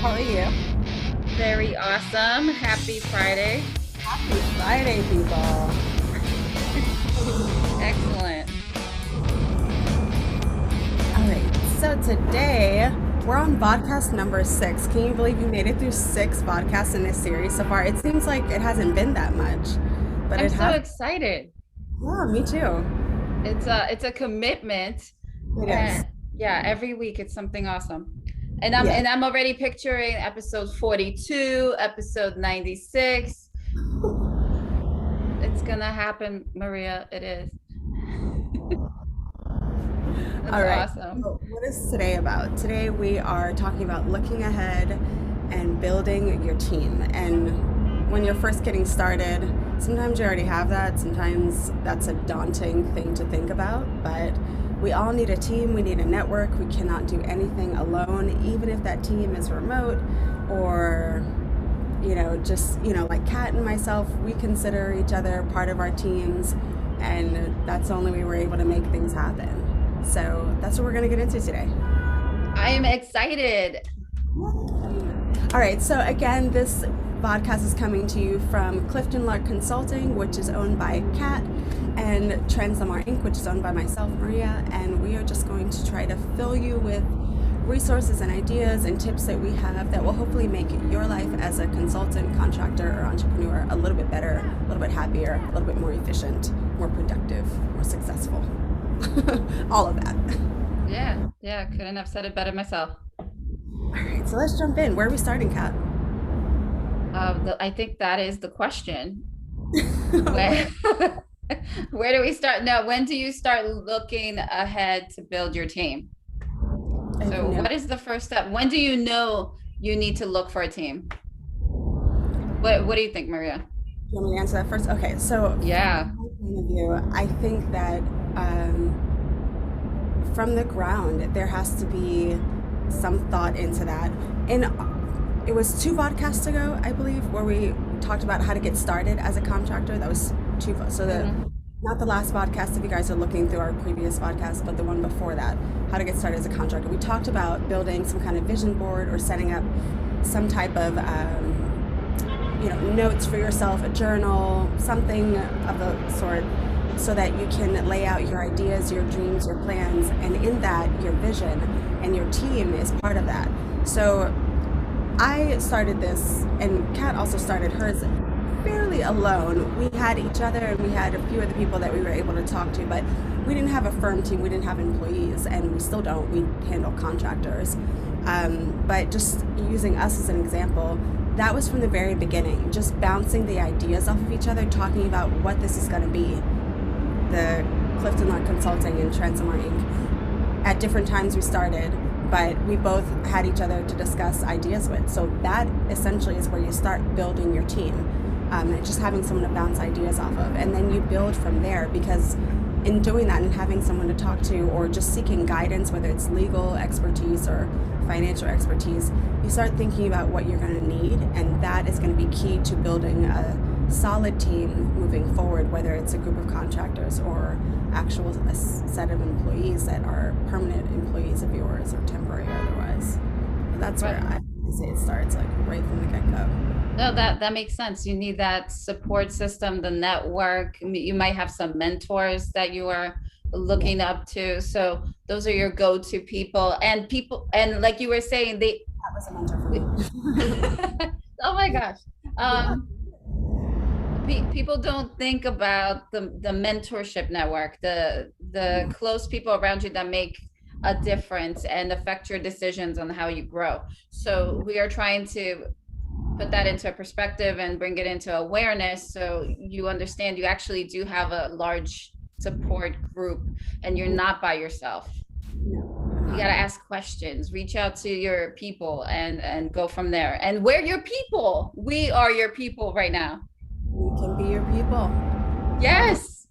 How are you? Very awesome. Happy Friday. Happy Friday, people. Excellent. All right, so today we're on podcast number 6. Can you believe we made it through 6 podcasts in this series so far? It seems like it hasn't been that much, but I'm it so has. excited. Yeah, me too. It's a commitment. It is. And yeah, every week it's something awesome. And I'm Yes. and I'm already picturing episode 42, episode 96. It's gonna happen, Maria. It is. That's All right. awesome. So what is today about? Today we are talking about looking ahead and building your team. And when you're first getting started, sometimes you already have that. Sometimes that's a daunting thing to think about, but we all need a team. We need a network. We cannot do anything alone, even if that team is remote or like Kat and myself, we consider each other part of our teams, and that's the only way we're able to make things happen. So that's what we're going to get into today. I am excited. All right, so again, this podcast is coming to you from Klifftin Lark Consulting, which is owned by Kat, and TransDelMar Inc., which is owned by myself, Maria, and we are just going to try to fill you with resources and ideas and tips that we have that will hopefully make your life as a consultant, contractor, or entrepreneur a little bit better, a little bit happier, a little bit more efficient, more productive, more successful. All of that. Yeah, couldn't have said it better myself. All right, so let's jump in. Where are we starting, Kat? I think that is the question. Where where do we start? No, when do you start looking ahead to build your team? So what is the first step? When do you know you need to look for a team? What do you think, Maria? You want me to answer that first? Okay, so Yeah. from my point of view, I think that from the ground, there has to be some thought into that. And it was 2 podcasts ago, I believe, where we talked about how to get started as a contractor. That was 2. So not the last podcast, if you guys are looking through our previous podcast, but the one before that, how to get started as a contractor. We talked about building some kind of vision board or setting up some type of notes for yourself, a journal, something of the sort, so that you can lay out your ideas, your dreams, your plans, and in that, your vision, and your team is part of that. So I started this, and Kat also started hers fairly alone. We had each other, and we had a few other people that we were able to talk to, but we didn't have a firm team, we didn't have employees, and we still don't. We handle contractors. But just using us as an example, that was from the very beginning, just bouncing the ideas off of each other, talking about what this is going to be. The Klifftin Lark Consulting and TransDelMar Inc. At different times we started, but we both had each other to discuss ideas with. So that essentially is where you start building your team, just having someone to bounce ideas off of. And then you build from there, because in doing that and having someone to talk to, or just seeking guidance, whether it's legal expertise or financial expertise, you start thinking about what you're going to need, and that is going to be key to building a solid team moving forward, whether it's a group of contractors or a set of employees that are permanent employees of yours or temporary or otherwise. That's where I say it starts, like right from the get-go. No, that makes sense. You need that support system, the network. You might have some mentors that you are looking up to. So those are your go-to people. And like you were saying, That was a mentor for me. oh my gosh. People don't think about the mentorship network, the close people around you that make a difference and affect your decisions on how you grow. So we are trying to put that into perspective and bring it into awareness, so you understand you actually do have a large support group and you're not by yourself. You got to ask questions, reach out to your people, and go from there. And we're your people. We are your people right now. We can be your people. Yes.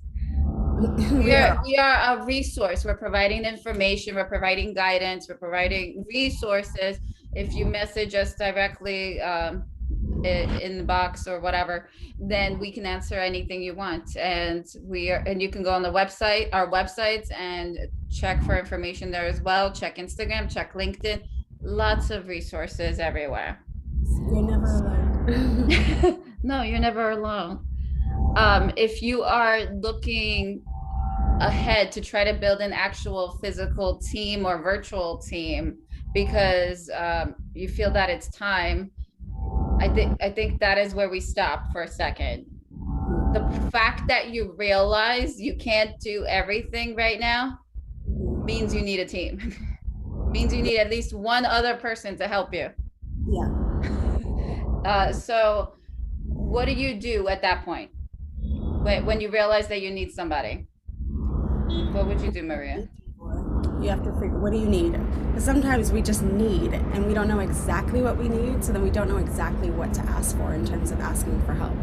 We are a resource. We're providing information, we're providing guidance, we're providing resources. If you message us directly in the box or whatever, then we can answer anything you want. And you can go on our websites, and check for information there as well. Check Instagram, check LinkedIn. Lots of resources everywhere. You're never alone. No, you're never alone. If you are looking ahead to try to build an actual physical team or virtual team because you feel that it's time, I think that is where we stop for a second. The fact that you realize you can't do everything right now means you need a team. Means you need at least one other person to help you. Yeah. So what do you do at that point when you realize that you need somebody? What would you do, Maria? You have to figure, what do you need? Because sometimes we just need and we don't know exactly what we need, so then we don't know exactly what to ask for in terms of asking for help.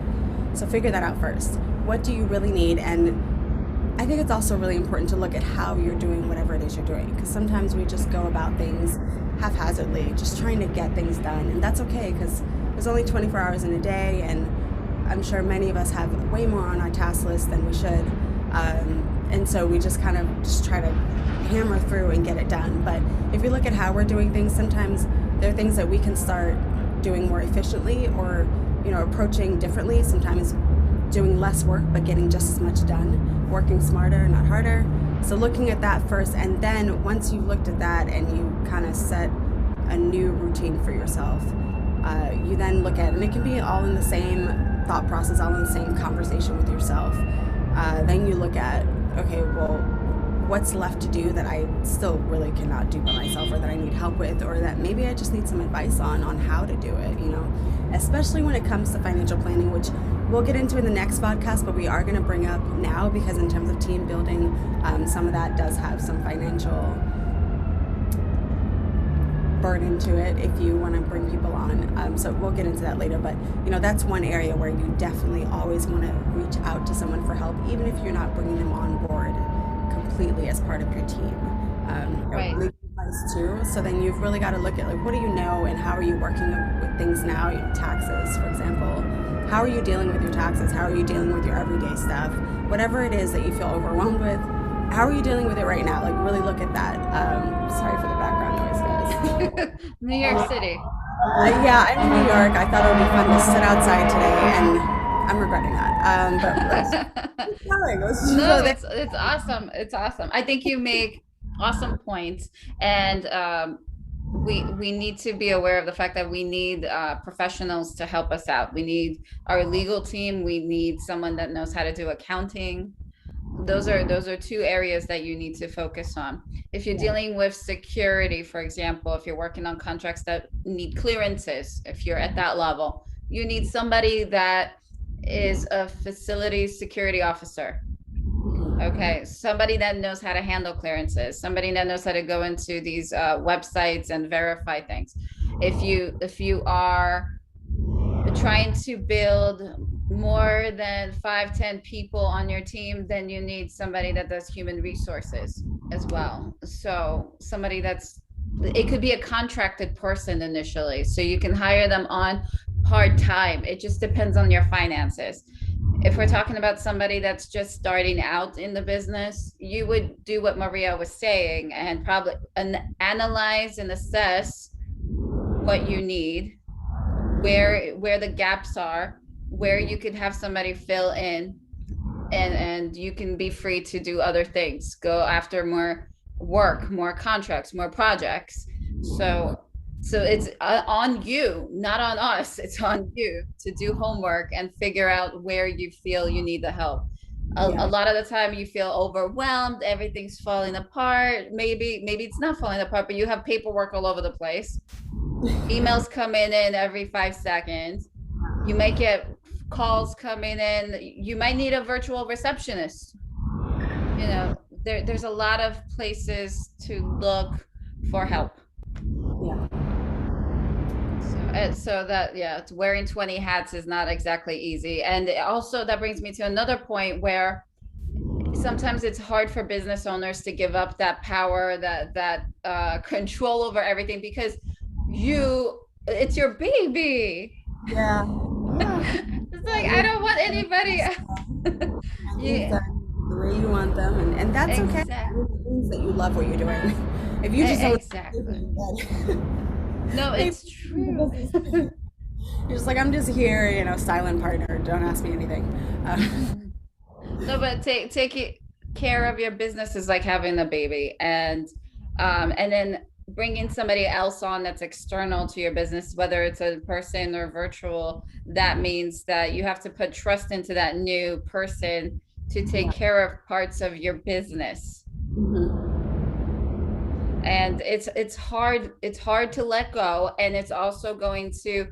So figure that out first. What do you really need? And I think it's also really important to look at how you're doing whatever it is you're doing, because sometimes we just go about things haphazardly, just trying to get things done, and that's okay because there's only 24 hours in a day, and I'm sure many of us have way more on our task list than we should. And so we just kind of just try to hammer through and get it done. But if you look at how we're doing things, sometimes there are things that we can start doing more efficiently, or approaching differently. Sometimes doing less work but getting just as much done, working smarter, not harder. So looking at that first, and then once you've looked at that and you kind of set a new routine for yourself, you then look at, and it can be all in the same thought process, all in the same conversation with yourself. Then you look at, okay, well, what's left to do that I still really cannot do by myself, or that I need help with, or that maybe I just need some advice on how to do it, especially when it comes to financial planning, which we'll get into in the next podcast, but we are going to bring up now, because in terms of team building, some of that does have some financial burden to it if you want to bring people on. So we'll get into that later, but that's one area where you definitely always want to reach out to someone for help, even if you're not bringing them on board completely as part of your team. Right. Legal advice too. So then you've really got to look at, like, what do you know and how are you working with things now? Taxes, for example. How are you dealing with your taxes? How are you dealing with your everyday stuff? Whatever it is that you feel overwhelmed with, how are you dealing with it right now? Like, really look at that. Sorry for the background noise, guys. New York City. Yeah, I'm in New York. I thought it would be fun to sit outside today, and I'm regretting that. But no, it's awesome. It's awesome. I think you make awesome points, and we need to be aware of the fact that we need professionals to help us out. We need our legal team. We need someone that knows how to do accounting. Those are two areas that you need to focus on. If you're dealing with security, for example, if you're working on contracts that need clearances, if you're at that level, you need somebody that is a facility security officer. Okay, somebody that knows how to handle clearances, somebody that knows how to go into these websites and verify things. If you are trying to build more than 5-10 people on your team, then you need somebody that does human resources as well. So somebody it could be a contracted person initially, so you can hire them on part-time. It just depends on your finances. If we're talking about somebody that's just starting out in the business, you would do what Maria was saying and probably analyze and assess what you need, where the gaps are, where you could have somebody fill in, and you can be free to do other things, go after more work, more contracts, more projects. So it's on you, not on us. It's on you to do homework and figure out where you feel you need the help. A lot of the time you feel overwhelmed, everything's falling apart. Maybe it's not falling apart, but you have paperwork all over the place. Emails coming in every 5 seconds. You might get calls coming in. You might need a virtual receptionist. There's a lot of places to look for help. So that, it's wearing 20 hats is not exactly easy. And also that brings me to another point where sometimes it's hard for business owners to give up that power, that control over everything, because it's your baby. Yeah. It's like, I don't want anybody. The where you want them, and that's okay. Exactly. It means that you love what you're doing. If you just don't, Exactly. No, maybe it's true. you're just like, I'm just here, silent partner. Don't ask me anything. No, but care of your business is like having a baby, and then bringing somebody else on that's external to your business, whether it's a person or virtual. That means that you have to put trust into that new person to take care of parts of your business. And it's hard to let go, and it's also going to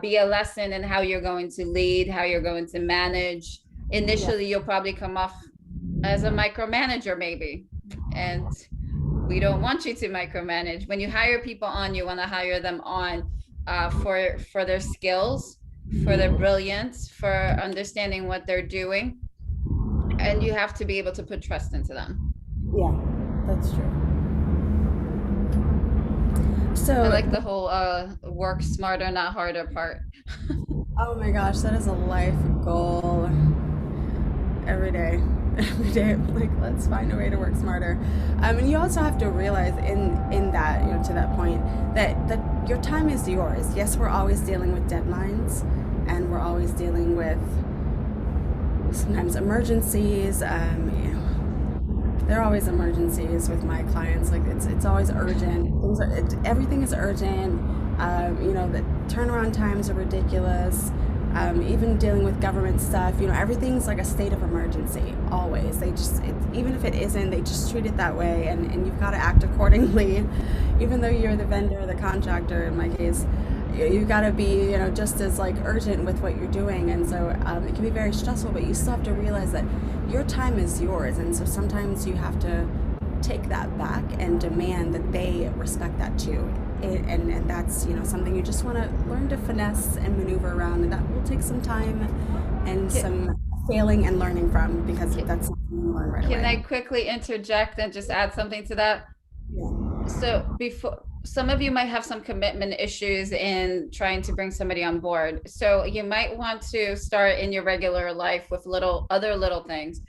be a lesson in how you're going to lead, how you're going to manage. Initially, you'll probably come off as a micromanager maybe, and we don't want you to micromanage. When you hire people on, you want to hire them on for their skills, for their brilliance, for understanding what they're doing, and you have to be able to put trust into them. Yeah, that's true. So I like the whole work smarter, not harder part. oh my gosh, that is a life goal. Every day, I'm like, let's find a way to work smarter. And you also have to realize in that, to that point, that your time is yours. Yes, we're always dealing with deadlines, and we're always dealing with sometimes emergencies. There are always emergencies with my clients. Like it's always urgent. Everything is urgent. The turnaround times are ridiculous. Even dealing with government stuff, everything's like a state of emergency. Always, even if it isn't, they just treat it that way, and you've got to act accordingly. Even though you're the vendor, the contractor, in my case, you got to be, just as like urgent with what you're doing. And so it can be very stressful, but you still have to realize that your time is yours. And so sometimes you have to take that back and demand that they respect that too. And that's, something you just want to learn to finesse and maneuver around. And that will take some time and some failing and learning from, because that's something you learn right away. Can I quickly interject and just add something to that? Yeah. So before, some of you might have some commitment issues in trying to bring somebody on board. So you might want to start in your regular life with other little things.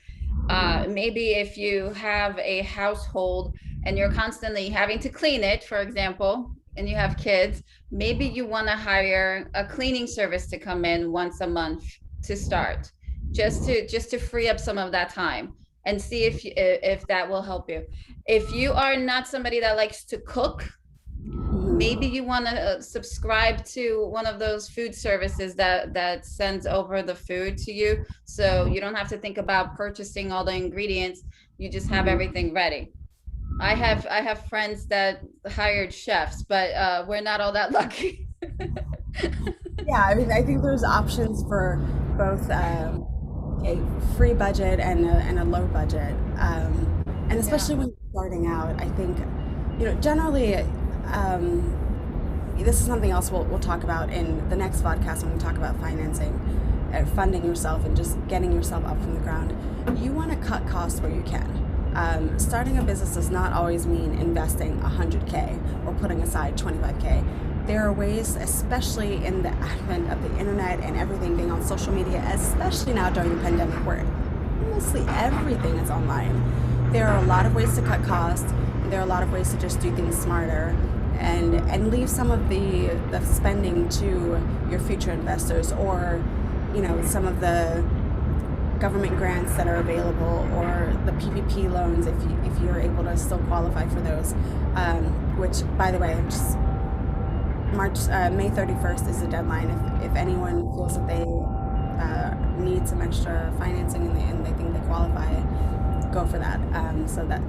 Maybe if you have a household and you're constantly having to clean it, for example, and you have kids, maybe you want to hire a cleaning service to come in once a month to start, just to free up some of that time, and see if that will help you. If you are not somebody that likes to cook, maybe you want to subscribe to one of those food services that sends over the food to you, so you don't have to think about purchasing all the ingredients. You just have everything ready. I have friends that hired chefs, but we're not all that lucky. Yeah, I think there's options for both a free budget and a low budget, and especially when you're starting out. I think, generally, this is something else we'll talk about in the next podcast when we talk about financing, funding yourself, and just getting yourself up from the ground. You want to cut costs where you can. Starting a business does not always mean investing $100K or putting aside $25K. There are ways, especially in the advent of the internet and everything being on social media, especially now during the pandemic where mostly everything is online. There are a lot of ways to cut costs. There are a lot of ways to just do things smarter and leave some of the spending to your future investors, or some of the government grants that are available, or the PPP loans if you're able to still qualify for those, which, by the way, May 31st is the deadline. If anyone feels that they need some extra financing and they think they qualify, go for that. So that,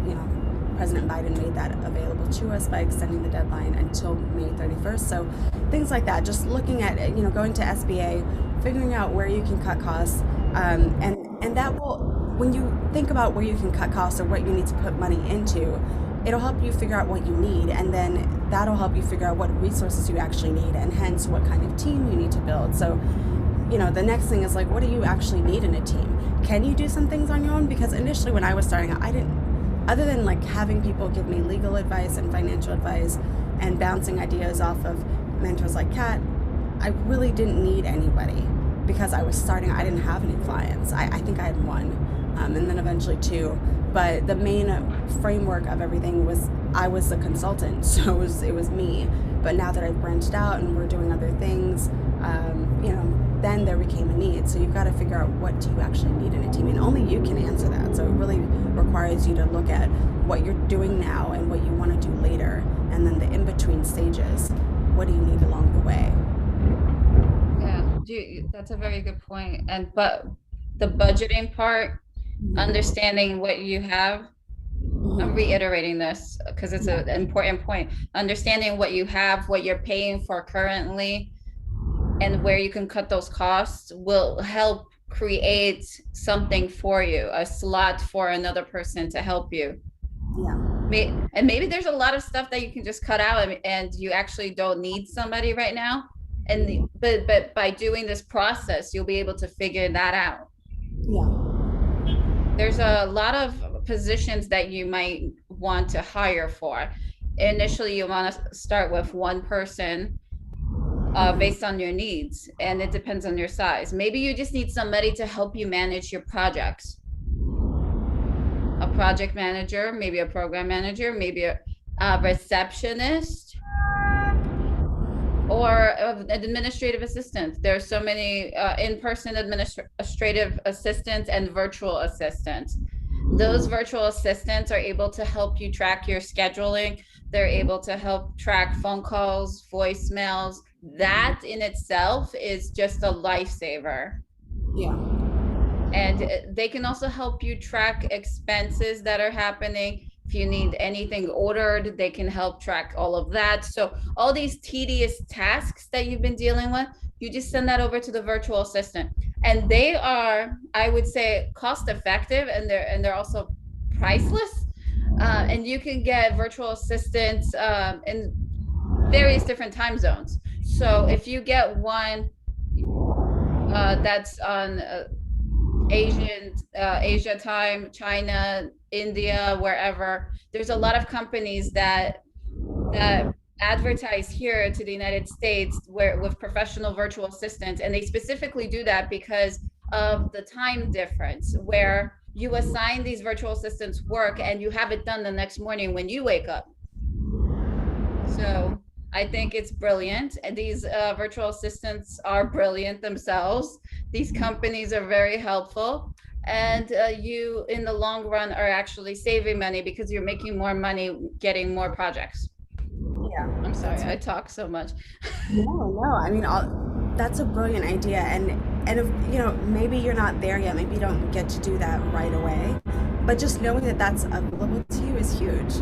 President Biden made that available to us by extending the deadline until May 31st. So things like that, just looking at, going to SBA, figuring out where you can cut costs, and that will, when you think about where you can cut costs or what you need to put money into, it'll help you figure out what you need, and then that'll help you figure out what resources you actually need, and hence what kind of team you need to build. So, the next thing is like, what do you actually need in a team? Can you do some things on your own? Because initially when I was starting out, I didn't, other than like having people give me legal advice and financial advice and bouncing ideas off of mentors like Kat, I really didn't need anybody because I was starting. I didn't have any clients. I think I had one. and then eventually 2. But the main framework of everything was I was the consultant, so it was me. But now that I've branched out and we're doing other things, then there became a need. So you've got to figure out what do you actually need in a team, and only you can answer that. So it really requires you to look at what you're doing now and what you want to do later, and then the in-between stages. What do you need along the way? Yeah, that's a very good point. But the budgeting part, understanding what you have, I'm reiterating this because it's an important point. Understanding what you have, what you're paying for currently, and where you can cut those costs will help create something for you, a slot for another person to help you. Yeah. And maybe there's a lot of stuff that you can just cut out, and you actually don't need somebody right now. But by doing this process, you'll be able to figure that out. Yeah. There's a lot of positions that you might want to hire for. Initially, you want to start with one person based on your needs, and it depends on your size. Maybe you just need somebody to help you manage your projects. A project manager, maybe a program manager, maybe a receptionist, or an administrative assistant. There are so many in-person administrative assistants and virtual assistants. Those virtual assistants are able to help you track your scheduling. They're able to help track phone calls, voicemails. That in itself is just a lifesaver. Yeah. And they can also help you track expenses that are happening. If you need anything ordered, they can help track all of that. So all these tedious tasks that you've been dealing with, you just send that over to the virtual assistant. And they are, I would say, cost effective, and they're also priceless. And you can get virtual assistants in various different time zones. So if you get one that's on Asia time, China, India, wherever, there's a lot of companies that advertise here to the United States with professional virtual assistants, and they specifically do that because of the time difference, where you assign these virtual assistants work and you have it done the next morning when you wake up. So I think it's brilliant, and these virtual assistants are brilliant themselves. These companies are very helpful, and you in the long run are actually saving money because you're making more money getting more projects. Yeah. I'm sorry, I talk so much. No. I mean, that's a brilliant idea, and if maybe you're not there yet, maybe you don't get to do that right away, but just knowing that that's available to you is huge.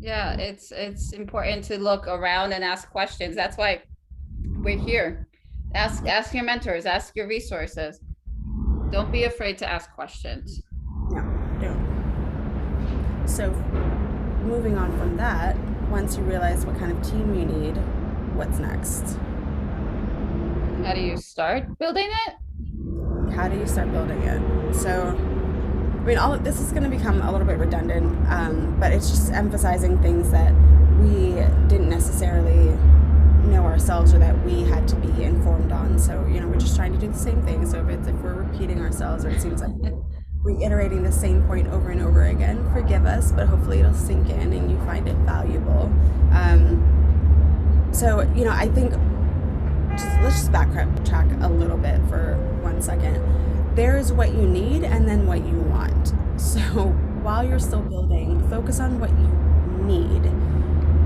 Yeah, it's important to look around and ask questions. That's why we're here. Ask your mentors, ask your resources. Don't be afraid to ask questions. No, don't. So moving on from that, once you realize what kind of team you need, what's next? How do you start building it? How do you start building it? So, I mean, all of this is going to become a little bit redundant, but it's just emphasizing things that we didn't necessarily know ourselves, or that we had to be informed on. So, we're just trying to do the same thing. So if we're repeating ourselves, or it seems like we're reiterating the same point over and over again, forgive us, but hopefully it'll sink in and you find it valuable. So, I think let's just backtrack a little bit for 1 second. There's what you need and then what you want. So while you're still building, focus on what you need,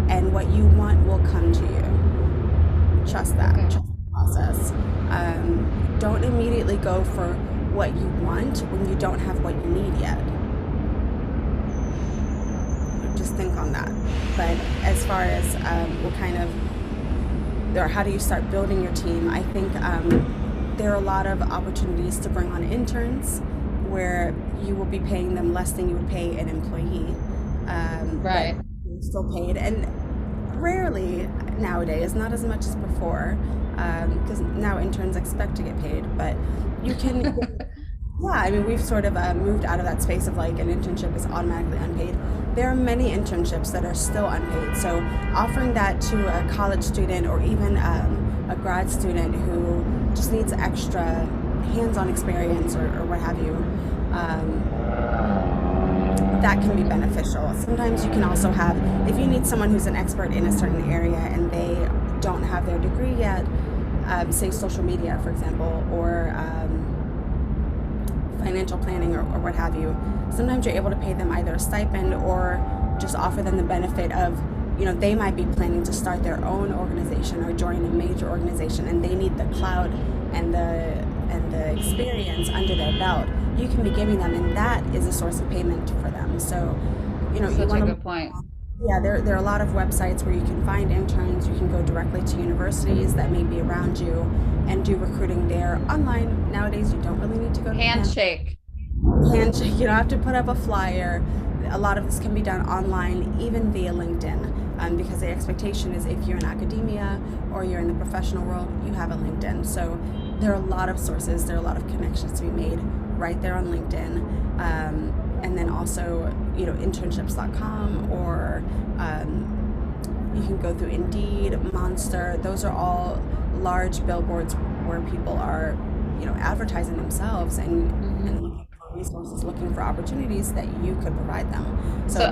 and what you want will come to you. Trust that. Okay. Trust the process. Don't immediately go for what you want when you don't have what you need yet. Just think on that. But as far as how do you start building your team, I think there are a lot of opportunities to bring on interns where you will be paying them less than you would pay an employee. Right. You're still paid, and rarely nowadays, not as much as before, because now interns expect to get paid, but you can, we've sort of moved out of that space of like an internship is automatically unpaid. There are many internships that are still unpaid, so offering that to a college student, or even a grad student who just needs extra hands-on experience or what have you, that can be beneficial. Sometimes you can also have, if you need someone who's an expert in a certain area and they don't have their degree yet, say social media, for example, or financial planning or what have you, sometimes you're able to pay them either a stipend or just offer them the benefit of, they might be planning to start their own organization or join a major organization, and they need the cloud and the experience under their belt. You can be giving them, and that is a source of payment for them. So, Such a good point. Yeah, there are a lot of websites where you can find interns. You can go directly to universities that may be around you and do recruiting there online. Nowadays, you don't really need to go to Handshake. Handshake. You don't have to put up a flyer. A lot of this can be done online, even via LinkedIn, because the expectation is if you're in academia or you're in the professional world, you have a LinkedIn. So there are a lot of sources, there are a lot of connections to be made right there on LinkedIn. And then also, internships.com, or you can go through Indeed, Monster. Those are all large billboards where people are, advertising themselves and looking for resources, looking for opportunities that you could provide them. So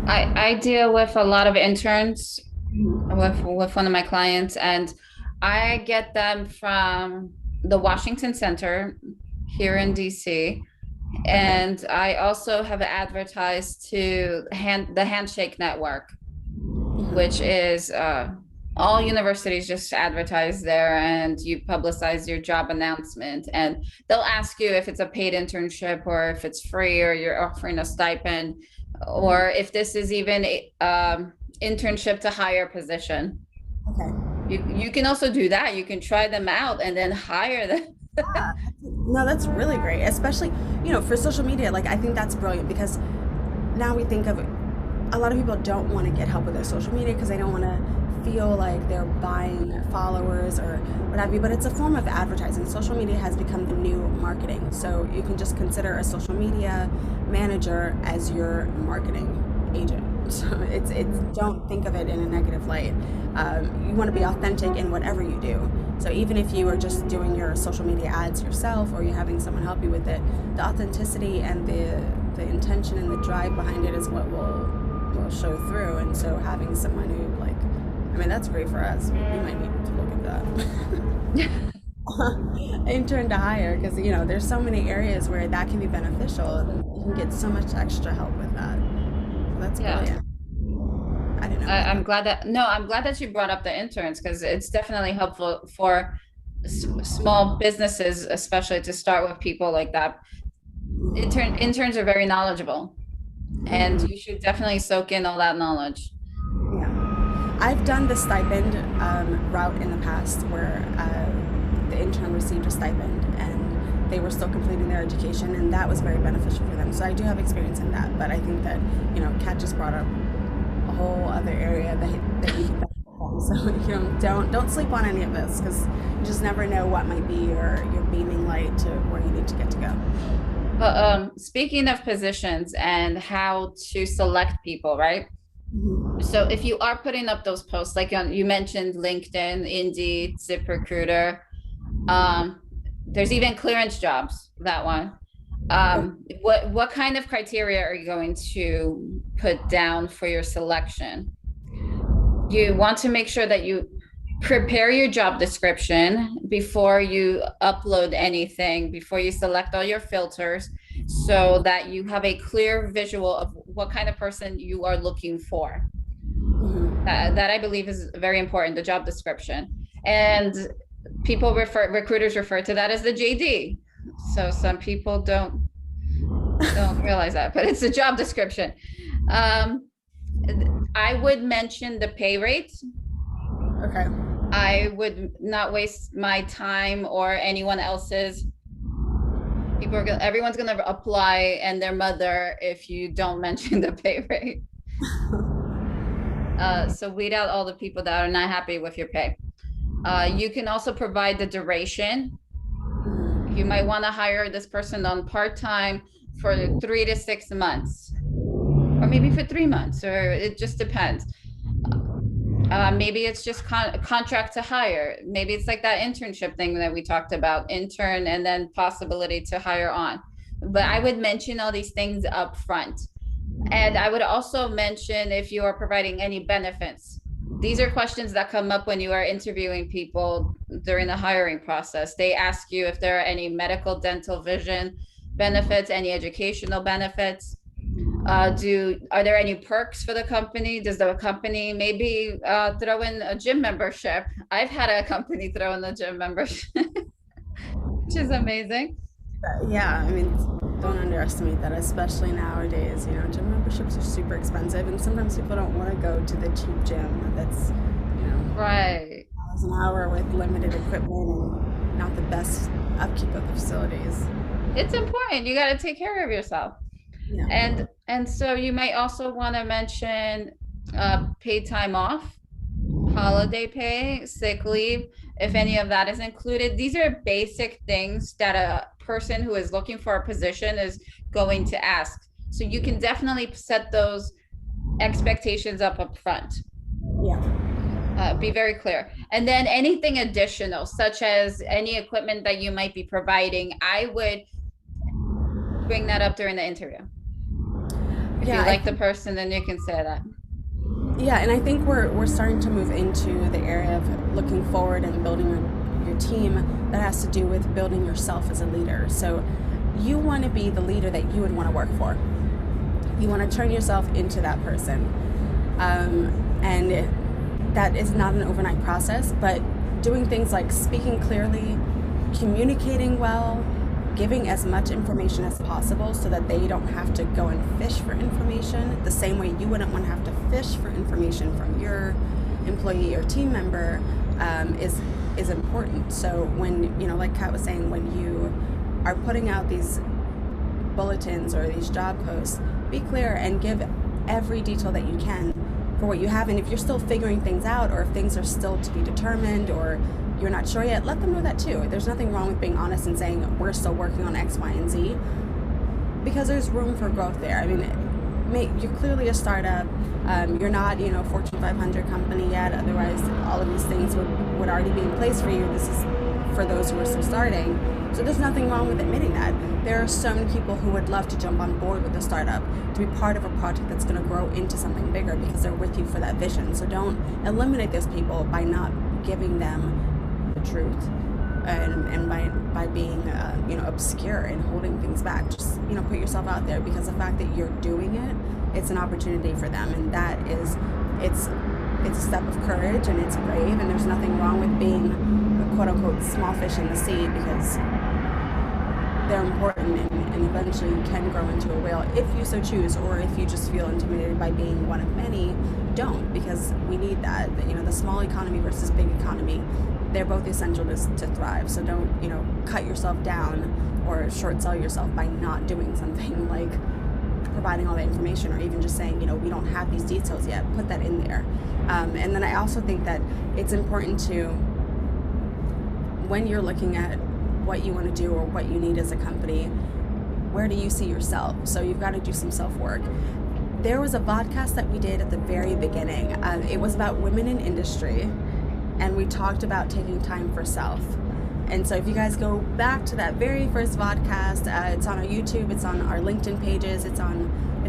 I deal with a lot of interns with one of my clients, and I get them from the Washington Center here in DC. And I also have advertised to the Handshake Network, which is all universities just advertise there, and you publicize your job announcement, and they'll ask you if it's a paid internship or if it's free or you're offering a stipend, or if this is even a internship to hire position. Okay. You can also do that. You can try them out and then hire them. No, that's really great, especially for social media. Like, I think that's brilliant, because now we think of a lot of people don't want to get help with their social media because they don't want to feel like they're buying followers or what have you, but it's a form of advertising. Social media has become the new marketing, so you can just consider a social media manager as your marketing agent. So it's don't think of it in a negative light. You want to be authentic in whatever you do. So even if you are just doing your social media ads yourself, or you're having someone help you with it, the authenticity and the intention and the drive behind it is what will show through. And so having someone who, that's great for us. We might need to look at that. Intern to hire, because there's so many areas where that can be beneficial, and you can get so much extra help with that. That's brilliant. I don't know. I'm glad that you brought up the interns, because it's definitely helpful for small businesses, especially to start with people like that. Interns are very knowledgeable, and you should definitely soak in all that knowledge. Yeah, I've done the stipend route in the past, where the intern received a stipend and they were still completing their education, and that was very beneficial for them. So I do have experience in that, but I think that Kat just brought up a whole other area that you can benefit from. So don't sleep on any of this, because you just never know what might be your beaming light to where you need to get to go. But speaking of positions and how to select people, right? Mm-hmm. So if you are putting up those posts, like you mentioned LinkedIn, Indeed, ZipRecruiter, there's even clearance jobs, that one. What kind of criteria are you going to put down for your selection? You want to make sure that you prepare your job description before you upload anything, before you select all your filters, so that you have a clear visual of what kind of person you are looking for. Mm-hmm. That I believe is very important, the job description. And recruiters refer to that as the JD. So some people don't realize that, but it's a job description. I would mention the pay rate. Okay. I would not waste my time or anyone else's. Everyone's gonna apply, and their mother, if you don't mention the pay rate. So weed out all the people that are not happy with your pay. You can also provide the duration. You might want to hire this person on part-time for 3 to 6 months, or maybe for 3 months, or it just depends. Maybe it's just contract to hire. Maybe it's like that internship thing that we talked about, intern and then possibility to hire on. But I would mention all these things up front. And I would also mention if you are providing any benefits. These are questions that come up when you are interviewing people during the hiring process. They ask you if there are any medical, dental, vision benefits, any educational benefits. Are there any perks for the company? Does the company maybe throw in a gym membership? I've had a company throw in a gym membership, which is amazing. Yeah, I mean, don't underestimate that, especially nowadays. Gym memberships are super expensive, and sometimes people don't want to go to the cheap gym that's, Right. $1,000 an hour with limited equipment and not the best upkeep of the facilities. It's important. You got to take care of yourself. Yeah. And so you might also want to mention paid time off, holiday pay, sick leave, if any of that is included. These are basic things that a person who is looking for a position is going to ask. So you can definitely set those expectations up front. Yeah. Be very clear. And then anything additional, such as any equipment that you might be providing, I would bring that up during the interview. If you like the person, then you can say that. Yeah, and I think we're starting to move into the area of looking forward and building your team that has to do with building yourself as a leader. So you want to be the leader that you would want to work for. You want to turn yourself into that person. And that is not an overnight process, but doing things like speaking clearly, communicating well, giving as much information as possible so that they don't have to go and fish for information the same way you wouldn't want to have to fish for information from your employee or team member is important. So when, like Kat was saying, when you are putting out these bulletins or these job posts, be clear and give every detail that you can for what you have. And if you're still figuring things out, or if things are still to be determined, or you're not sure yet, let them know that too. There's nothing wrong with being honest and saying we're still working on X, Y, and Z, because there's room for growth there. I mean, you're clearly a startup. You're not, Fortune 500 company yet. Otherwise, all of these things would already be in place for you. This is for those who are still starting. So there's nothing wrong with admitting that. There are so many people who would love to jump on board with the startup, to be part of a project that's going to grow into something bigger because they're with you for that vision. So don't eliminate those people by not giving them truth and by being obscure and holding things back. Just put yourself out there, because the fact that you're doing it's an opportunity for them, and that is it's a step of courage, and it's brave, and there's nothing wrong with being a quote unquote small fish in the sea, because they're important and eventually can grow into a whale if you so choose. Or if you just feel intimidated by being one of many, don't, because we need that. The small economy versus big economy, they're both essential to thrive. So don't cut yourself down or short sell yourself by not doing something like providing all the information, or even just saying we don't have these details yet. Put that in there. And then I also think that it's important to, when you're looking at what you want to do or what you need as a company, where do you see yourself? So you've got to do some self-work. There was a Vodcast that we did at the very beginning. It was about women in industry, and we talked about taking time for self. And so if you guys go back to that very first Vodcast, it's on our YouTube, it's on our LinkedIn pages, it's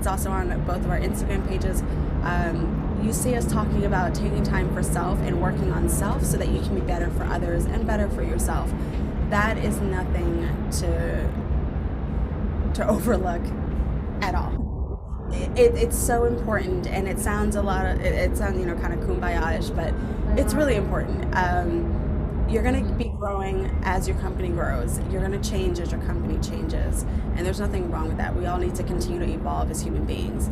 also on both of our Instagram pages. You see us talking about taking time for self and working on self so that you can be better for others and better for yourself. That is nothing to overlook at all. It's so important, and it sounds it sounds kind of kumbaya-ish, but it's really important. You're going to be growing as your company grows. You're going to change as your company changes, and there's nothing wrong with that. We all need to continue to evolve as human beings,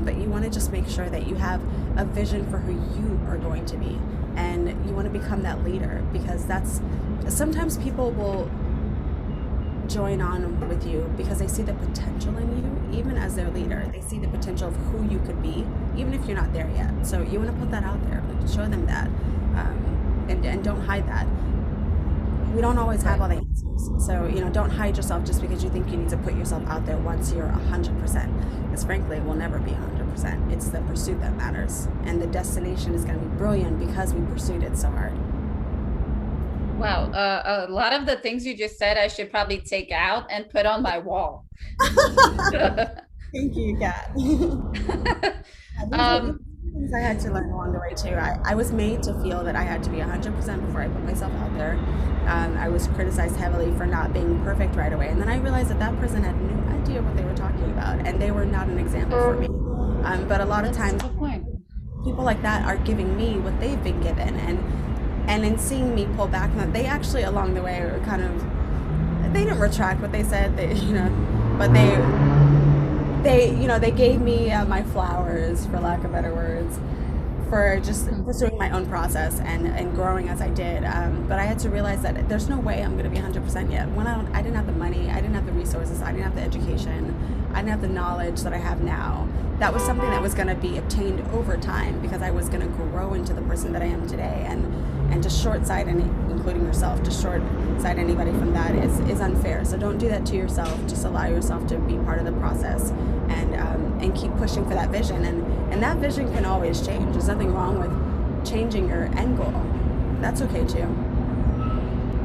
but you want to just make sure that you have a vision for who you are going to be, and you want to become that leader, because sometimes people will join on with you because they see the potential in you, even as their leader. They see the potential of who you could be, even if you're not there yet. So you want to put that out there, show them that, and don't hide that. We don't always have all the answers. So, don't hide yourself just because you think you need to put yourself out there once you're 100%. Because frankly, it will never be 100%. 100%. It's the pursuit that matters. And the destination is going to be brilliant because we pursued it so hard. Wow. A lot of the things you just said, I should probably take out and put on my wall. Thank you, Kat. um, Things I had to learn along the way too. I was made to feel that I had to be 100% before I put myself out there. I was criticized heavily for not being perfect right away. And then I realized that that person had no idea what they were talking about, and they were not an example for me. But a lot of times, people like that are giving me what they've been given. And in seeing me pull back, they actually along the way were kind of, they didn't retract what they said, but they gave me my flowers, for lack of better words, for just pursuing my own process and growing as I did. But I had to realize that there's no way I'm going to be 100% yet. I didn't have the money, I didn't have the resources, I didn't have the education, I didn't have the knowledge that I have now. That was something that was going to be obtained over time because I was going to grow into the person that I am today. And to short-sight, including yourself, to short-sight anybody from that is unfair. So don't do that to yourself. Just allow yourself to be part of the process and keep pushing for that vision. And that vision can always change. There's nothing wrong with changing your end goal. That's okay too.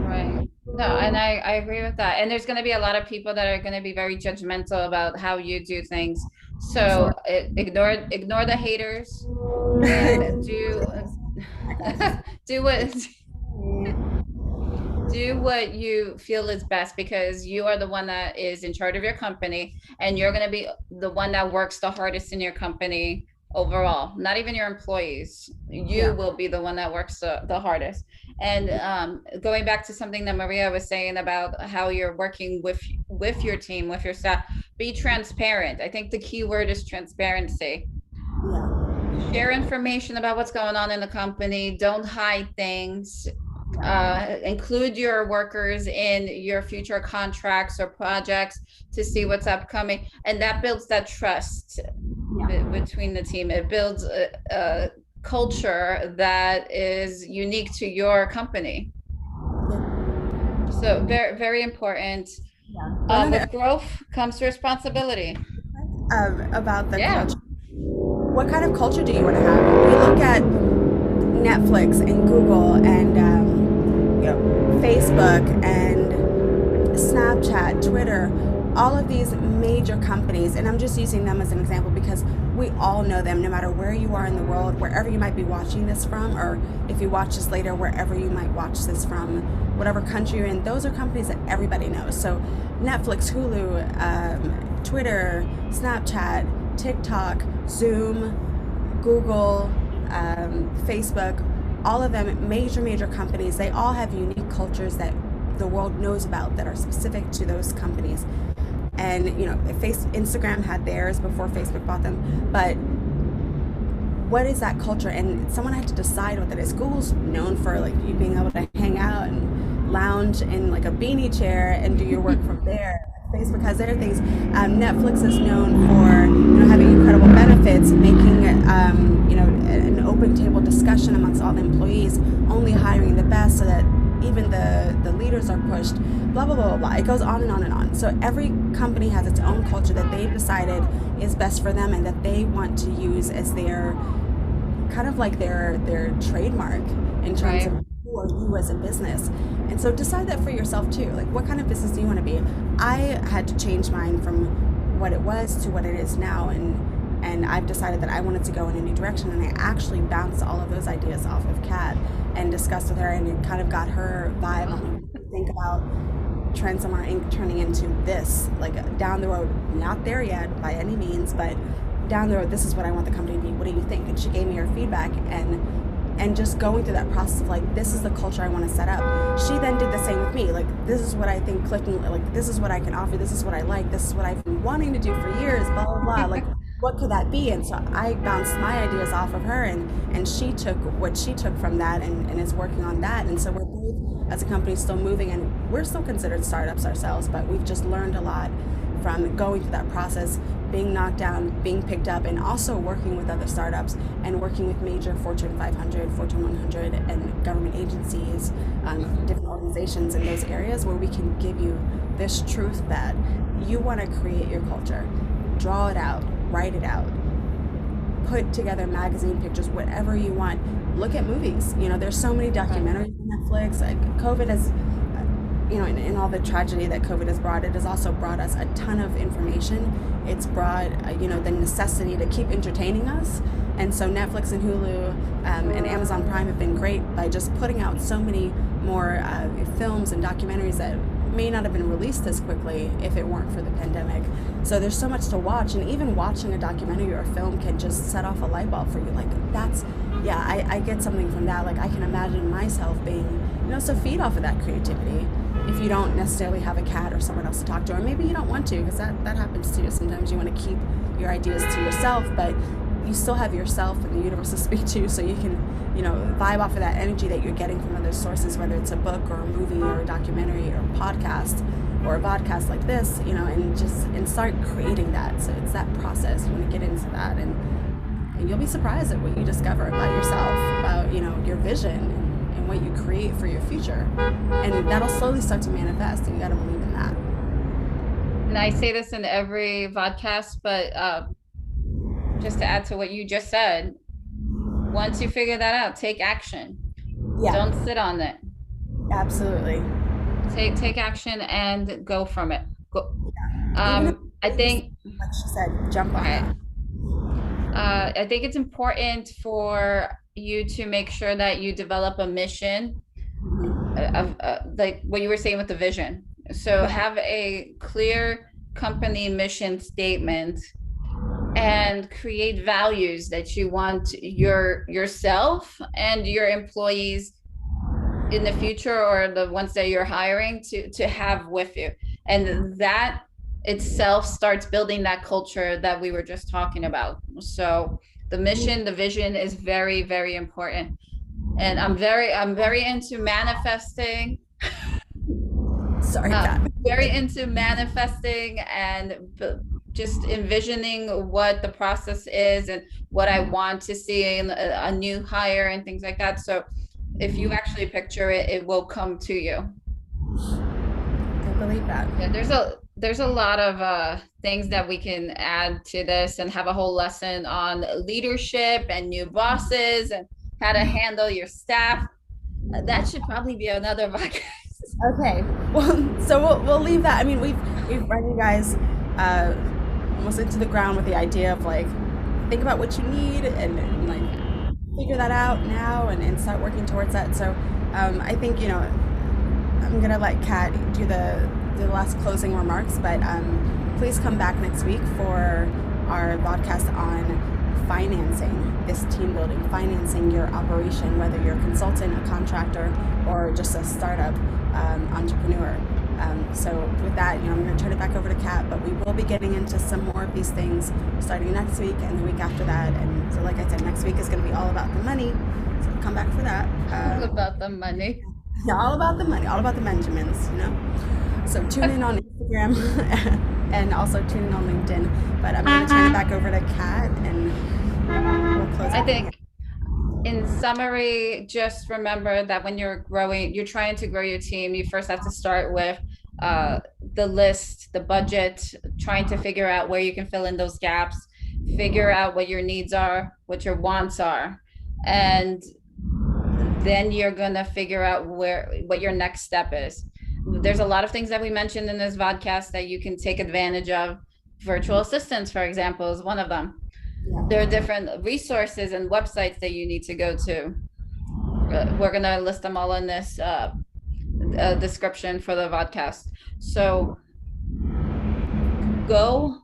Right. No, and I agree with that. And there's going to be a lot of people that are going to be very judgmental about how you do things. So ignore the haters and do what you feel is best, because you are the one that is in charge of your company, and you're going to be the one that works the hardest in your company overall, not even your employees. You will be the one that works the hardest. And going back to something that Maria was saying about how you're working with your team, with your staff, be transparent. I think the key word is transparency. Share information about what's going on in the company. Don't hide things. Include your workers in your future contracts or projects to see what's upcoming, and that builds that trust between the team. It builds a culture that is unique to your company. So very, very important. With growth comes responsibility. About the culture. What kind of culture do you want to have? We look at Netflix and Google and Facebook and Snapchat, Twitter, all of these major companies, and I'm just using them as an example because we all know them, no matter where you are in the world, wherever you might be watching this from, or if you watch this later, wherever you might watch this from, whatever country you're in, those are companies that everybody knows. So Netflix, Hulu, Twitter, Snapchat, TikTok, Zoom, Google, Facebook, all of them major companies. They all have unique cultures that the world knows about that are specific to those companies. And Instagram had theirs before Facebook bought them, but what is that culture? And someone had to decide what that is. Google's known for you being able to hang out and lounge in a beanie chair and do your work from there. Facebook has their things. Netflix is known for having incredible benefits, making an open table discussion amongst all the employees, only hiring the best so that even the leaders are pushed, blah, blah, blah, blah, blah. It goes on and on and on. So every company has its own culture that they've decided is best for them and that they want to use as their kind of their trademark in terms of who are you as a business. And so decide that for yourself too. What kind of business do you want to be? I had to change mine from what it was to what it is now, and I've decided that I wanted to go in a new direction, and I actually bounced all of those ideas off of Kat and discussed with her, and it kind of got her vibe on what to think about TransDelMar Inc. turning into this, down the road, not there yet by any means, but down the road, this is what I want the company to be. What do you think? And she gave me her feedback, and just going through that process of this is the culture I want to set up. She then did the same with me. This is what I think Klifftin, this is what I can offer. This is what I like. This is what I've been wanting to do for years, blah, blah, blah. What could that be? And so I bounced my ideas off of her, and she took what she took from that and is working on that. And so we're both, as a company, still moving, and we're still considered startups ourselves, but we've just learned a lot from going through that process, being knocked down, being picked up, and also working with other startups and working with major Fortune 500, Fortune 100, and government agencies, different organizations in those areas where we can give you this truth that you want to create your culture. Draw it out, write it out, put together magazine pictures, whatever you want. Look at movies. There's so many documentaries on Netflix. Like COVID has, in all the tragedy that COVID has brought, it has also brought us a ton of information. It's brought, the necessity to keep entertaining us. And so Netflix and Hulu and Amazon Prime have been great by just putting out so many more films and documentaries that may not have been released as quickly if it weren't for the pandemic. So there's so much to watch, and even watching a documentary or a film can just set off a light bulb for you. Like I get something from that. Like I can imagine myself being, so feed off of that creativity. If you don't necessarily have a cat or someone else to talk to, or maybe you don't want to, because that happens too. Sometimes you want to keep your ideas to yourself, but you still have yourself and the universe to speak to, so you can, vibe off of that energy that you're getting from other sources, whether it's a book or a movie or a documentary or a podcast or a vodcast like this, and start creating that. So it's that process. You want to get into that, and you'll be surprised at what you discover about yourself, about, your vision and what you create for your future. And that'll slowly start to manifest, and you got to believe in that. And I say this in every vodcast, but just to add to what you just said, once you figure that out, take action. Yeah. Don't sit on it. Absolutely. Take action and go from it. Go. Yeah. I think, like she said, jump on it. I think it's important for you to make sure that you develop a mission of like what you were saying with the vision. So have a clear company mission statement and create values that you want yourself and your employees in the future, or the ones that you're hiring, to have with you. And that itself starts building that culture that we were just talking about. So the mission, the vision is very, very important. And I'm very into manifesting. Sorry, Kat. Very into manifesting and just envisioning what the process is and what I want to see in a new hire and things like that. So if you actually picture it, it will come to you. I believe that. Yeah, there's a lot of things that we can add to this, and have a whole lesson on leadership and new bosses and how to handle your staff. That should probably be another podcast. Okay, well, so we'll leave that. I mean, we've run you guys almost into the ground with the idea of like, think about what you need and like figure that out now and start working towards that. So I think, I'm gonna let Kat do the last closing remarks, but please come back next week for our podcast on financing this team building, financing your operation, whether you're a consultant, a contractor, or just a startup entrepreneur. So with that, I'm going to turn it back over to Kat, but we will be getting into some more of these things starting next week and the week after that. And so like I said, next week is going to be all about the money. So come back for that. All about the money. Yeah, all about the money, all about the Benjamins, So tune in on Instagram and also tune in on LinkedIn. But I'm going to turn it back over to Kat, and we'll close. I think in summary, just remember that when you're trying to grow your team, you first have to start with the list, the budget, trying to figure out where you can fill in those gaps, figure out what your needs are, what your wants are, and then you're gonna figure out what your next step is. There's a lot of things that we mentioned in this podcast that you can take advantage of. Virtual assistants, for example, is one of them. There are different resources and websites that you need to go to. We're going to list them all in this description for the podcast. So go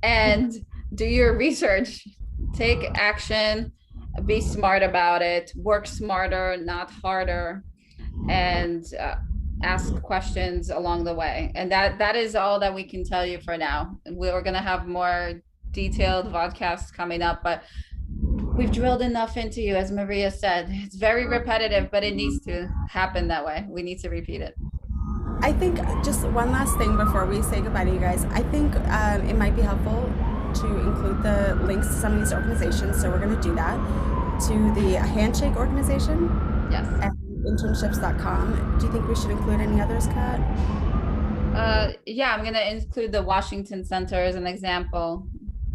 and do your research, take action, be smart about it, work smarter, not harder, and ask questions along the way. And that is all that we can tell you for now. We're going to have more detailed podcasts coming up, but we've drilled enough into you, as Maria said. It's very repetitive, but it needs to happen that way. We need to repeat it. I think just one last thing before we say goodbye to you guys. I think it might be helpful to include the links to some of these organizations. So we're going to do that, to the Handshake organization. Yes. And internships.com. Do you think we should include any others, Kat? Yeah, I'm going to include the Washington Center as an example.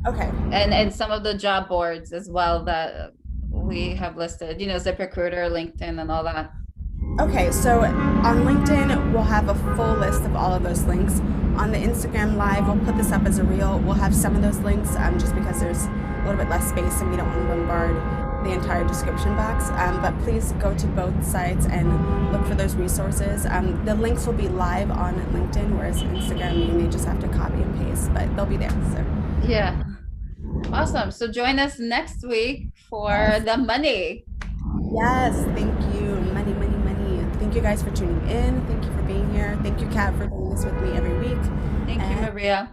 Okay. And some of the job boards as well that we have listed, ZipRecruiter, LinkedIn, and all that. Okay, so on LinkedIn, we'll have a full list of all of those links. On the Instagram Live, we'll put this up as a reel. We'll have some of those links just because there's a little bit less space and we don't want to bombard the entire description box. But please go to both sites and look for those resources. The links will be live on LinkedIn, whereas Instagram, you may just have to copy and paste, but they'll be there. So. Yeah. Awesome. So join us next week for the money. Yes, thank you. Money, money, money. Thank you guys for tuning in. Thank you for being here. Thank you, Kat, for doing this with me every week. Thank you, Maria.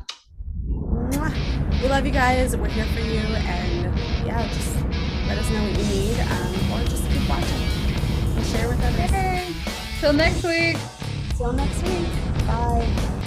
We love you guys. We're here for you. And yeah, just let us know what you need, or just keep watching and share with others. Till next week. Till next week. Bye.